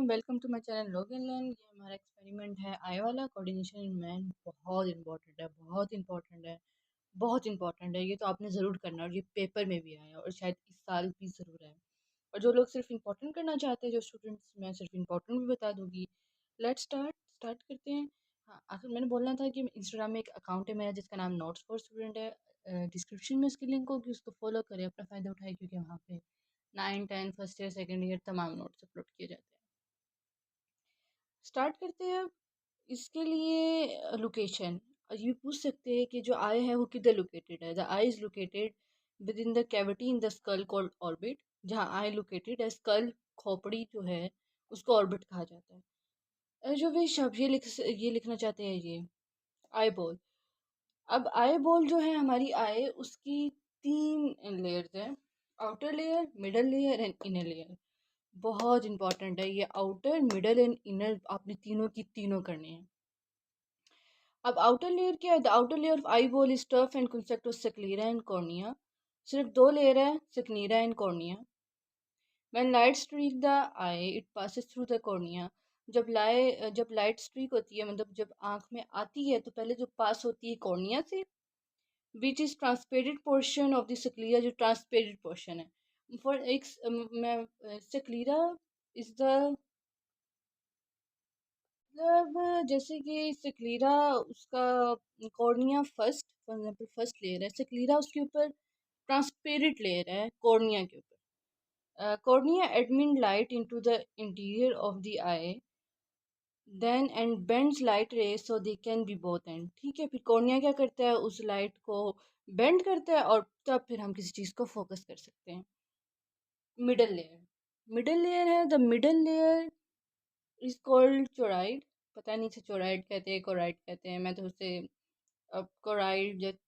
Welcome to my channel log and learn. ये हमारा experiment है आई वाला कोऑर्डिनेशन इन मैन। बहुत इंपॉर्टेंट है, बहुत इंपॉर्टेंट है, बहुत इंपॉर्टेंट है। ये तो आपने ज़रूर करना, और ये पेपर में भी आया और शायद इस साल भी ज़रूर है। और जो लोग सिर्फ इंपॉर्टेंट करना चाहते हैं, जो स्टूडेंट्स, मैं सिर्फ इंपॉर्टेंट भी बता दूंगी। लेट्स स्टार्ट करते हैं। हाँ, आखिर मैंने बोलना था कि इंस्टाग्राम में एक अकाउंट है मेरा जिसका नाम नोट्स फॉर स्टूडेंट है। डिस्क्रिप्शन में उसकी लिंक होगी, उसको फॉलो करें, अपना फ़ायदा उठाए, क्योंकि वहाँ पे 9, 10 फर्स्ट ईयर सेकेंड ईयर तमाम नोट्स अपलोड किए जाते हैं। स्टार्ट करते हैं। इसके लिए लोकेशन, ये पूछ सकते हैं कि जो आई है वो किधर लोकेटेड है। The I is located with in the cavity in the skull called orbit. जहाँ आई लोकेटेड है, स्कल खोपड़ी जो है उसको ऑर्बिट कहा जाता है। जो भी शब्द ये लिखना चाहते हैं, ये आई बॉल। अब आई बॉल जो है हमारी आई, उसकी 3 लेयर्स है। Outer layer, middle layer and inner layer. बहुत इंपॉर्टेंट है ये। आउटर, मिडल एंड इनर आपने तीनों की तीनों करने हैं। अब आउटर लेयर क्या है? The outer layer of eye ball is tough and consist of sclera and cornea. सिर्फ 2 लेयर है, sclera and cornea. When light strike the eye it passes through the cornea. जब लाइट स्ट्रीक होती है, मतलब जब आंख में आती है, तो पहले जो पास होती है कॉर्निया से, which is transparent portion of the sclera, जो ट्रांसपेरेंट पोर्शन है। फॉर एक मैं सक्लीरा इज द, मतलब जैसे कि सक्लीरा उसका cornea first, for example first layer है सक्लीरा, उसके ऊपर ट्रांसपेरेंट लेयर है कॉर्निया के ऊपर। Cornea admit light into the interior of the eye then and bends light ray so they can be both and. ठीक है, फिर कॉर्निया क्या करता है, उस लाइट को बेंड करता है और तब फिर हम किसी चीज़ को फोकस कर सकते हैं। मिडल लेयर है, the middle layer is called choroid. पता नहीं से चोराइड कहते हैं, कोराइड कहते हैं, मैं तो उसे अब कोराइड जब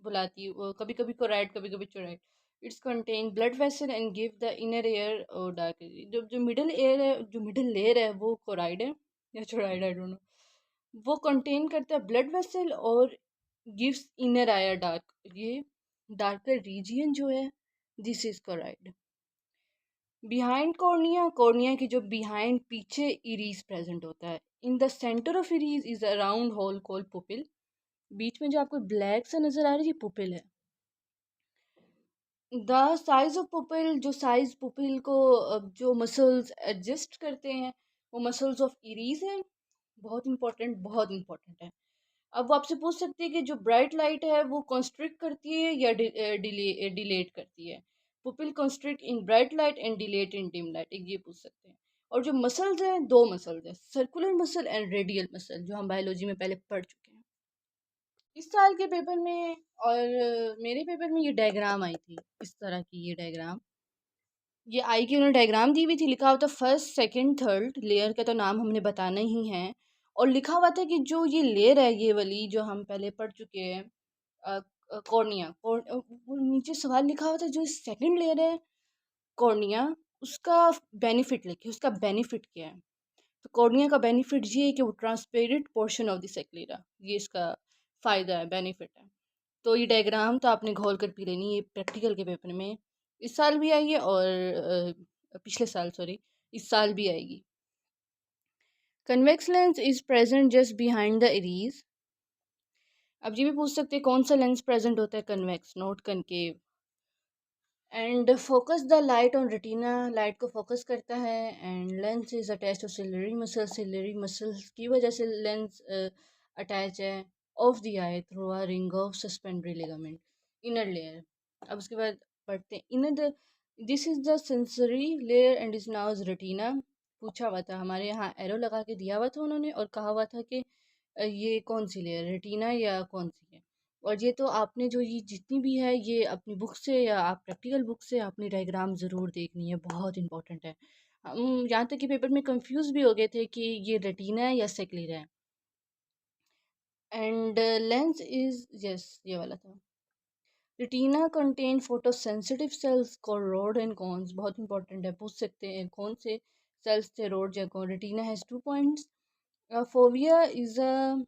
बुलाती हूँ, कभी कभी कोराइड कभी कभी choroid. It's contain blood vessel and give the inner eye a और डार्क। जो जो मिडल एयर है, जो मिडल लेयर है, वो कोराइड है या चोराइड, आई डोंट नो। वो कंटेन करता है ब्लड वेसल और गिव्स इनर आयर डार्क। ये डार्कर रीजियन जो है, this is choroid. Behind cornea, cornea की जो बिहाइंड पीछे इरीज प्रेजेंट होता है। In the centre of iris is a round hole called pupil. बीच में जो आपको ब्लैक सा नजर आ रहा है, ये पुपिल है। द साइज ऑफ पुपिल, जो साइज पुपिल को जो मसल्स एडजस्ट करते हैं, वो मसल्स ऑफ इरीज हैं। बहुत इंपॉर्टेंट, बहुत इंपॉर्टेंट है। अब वो आपसे पूछ सकते हैं कि जो ब्राइट लाइट है वो कॉन्स्ट्रिक्ट करती है या डिलेट करती है। Pupil constrict in bright light and dilate in dim light, एक ये पूछ सकते हैं। और जो मसल्स हैं, 2 मसल्स हैं, circular muscle and radial muscle, जो हम बायोलॉजी में पहले पढ़ चुके हैं। इस साल के पेपर में और मेरे पेपर में ये डायग्राम आई थी, इस तरह की ये डायग्राम। ये आई की उन्होंने डायग्राम दी हुई थी, लिखा हुआ था फर्स्ट सेकंड थर्ड लेयर का, तो नाम हमने बताना ही है। और लिखा हुआ था कि जो ये लेयर है, ये वाली जो हम पहले पढ़ चुके हैं, कॉर्निया, वो नीचे सवाल लिखा हुआ था, जो सेकंड लेयर है कॉर्निया, उसका बेनिफिट लिखे, उसका बेनिफिट क्या है। तो कॉर्निया का बेनिफिट ये है कि वो ट्रांसपेरेंट पोर्शन ऑफ द सेक्लेरा, ये इसका फ़ायदा है, बेनिफिट है। तो ये डायग्राम तो आपने घोल कर पी लेनी, ये प्रैक्टिकल के पेपर में इस साल भी आई है और पिछले साल, सॉरी, इस साल भी आएगी। Convex lens is present just behind the iris. अब ये भी पूछ सकते हैं कौन सा लेंस प्रेजेंट होता है convex, not concave. And focus the light on retina, light को फोकस करता है। And lens is attach to ciliary muscle, ciliary muscles की वजह से लेंस अटैच है of the eye through a ring of suspensory ligament. Inner layer, अब उसके बाद पढ़ते हैं inner. This is the sensory layer and is now is retina. पूछा हुआ था, हमारे यहाँ एरो लगा के दिया हुआ था उन्होंने, और कहा हुआ था कि ये कौन सी लेयर, रेटिना या कौन सी है। और ये तो आपने जो ये जितनी भी है, ये अपनी बुक से या आप प्रैक्टिकल बुक से अपनी डायग्राम ज़रूर देखनी है, बहुत इंपॉर्टेंट है। हम यहाँ तक कि पेपर में कंफ्यूज भी हो गए थे कि ये रेटिना है या सेक्लेरा है। एंड लेंस इज, यस, ये वाला था। Retina contain photo sensitive cells called road and cons, बहुत इंपॉर्टेंट है, पूछ सकते हैं कौन से सेल्स थे रोड या कौन। Retina has 2 points. Fovea is a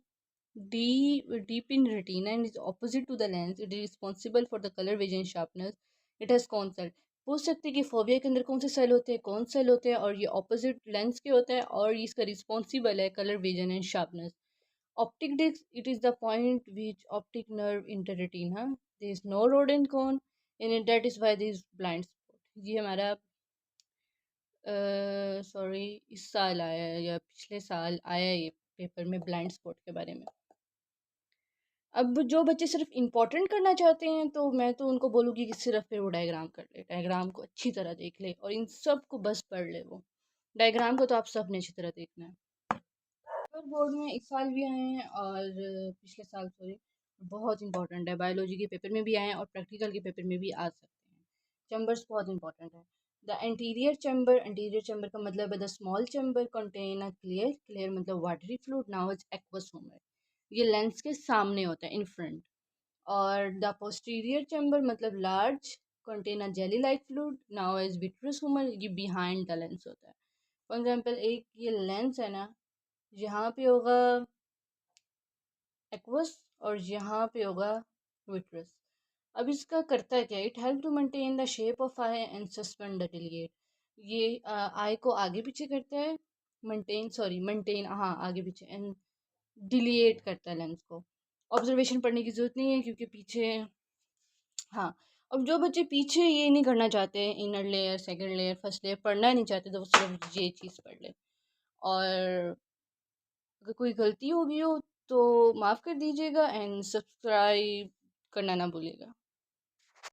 deep in retina and is opposite to the lens. It is responsible for the color vision sharpness. It has concept. पूछ सकते हैं कि फोविया के अंदर कौन से सेल होते हैं, कौन सेल होते हैं, और ये ऑपोजिट लेंस के होता है, और ये इसका रिस्पॉन्सिबल है colour vision and sharpness. Optic disc, it is the point which optic nerve inter retina. There is no rod and cone in it. That is why there is blind spot. ये हमारा sorry इस साल आया है या पिछले साल आया है ये पेपर में ब्लाइंड स्पॉट के बारे में. अब जो बच्चे सिर्फ इम्पोर्टेंट करना चाहते हैं तो मैं तो उनको बोलूँगी कि सिर्फ पे वो डायग्राम कर ले, डायग्राम को अच्छी तरह देख ले और इन सब को बस पढ़ ले. वो डायग्राम को तो आप सब ने अच्छी तरह देखना है. पेपर बोर्ड में इस साल भी आए हैं और पिछले साल सॉरी. बहुत इंपॉर्टेंट है, बायोलॉजी के पेपर में भी आए हैं और प्रैक्टिकल के पेपर में भी आ सकते हैं. चैम्बर्स बहुत इंपॉर्टेंट है. द एंटीरियर चैम्बर का मतलब है the small chamber contain a clear, clear मतलब watery fluid now is aqueous humour. ये लेंस के सामने होता है, इन फ्रंट. और द पोस्टीरियर चैम्बर मतलब large contain a jelly like fluid now is vitreous humour. ये बिहाइंड द लेंस होता है. फॉर एग्जाम्पल एक ये लेंस है ना, यहाँ पे होगा एक्वस और यहाँ पे होगा विट्रस. अब इसका करता क्या, it help to maintain the shape of eye and suspend the delete. ये आई को आगे पीछे करता है, मेंटेन हाँ आगे पीछे, एंड डिलीट करता है लेंस को. ऑब्जर्वेशन पढ़ने की जरूरत नहीं है क्योंकि पीछे हाँ. अब जो बच्चे पीछे ये नहीं करना चाहते, inner layer second layer first layer पढ़ना नहीं चाहते, तो वो सिर्फ ये चीज़ पढ़ ले. और अगर कोई गलती हो गई हो तो माफ़ कर दीजिएगा एंड सब्सक्राइब करना ना भूलिएगा.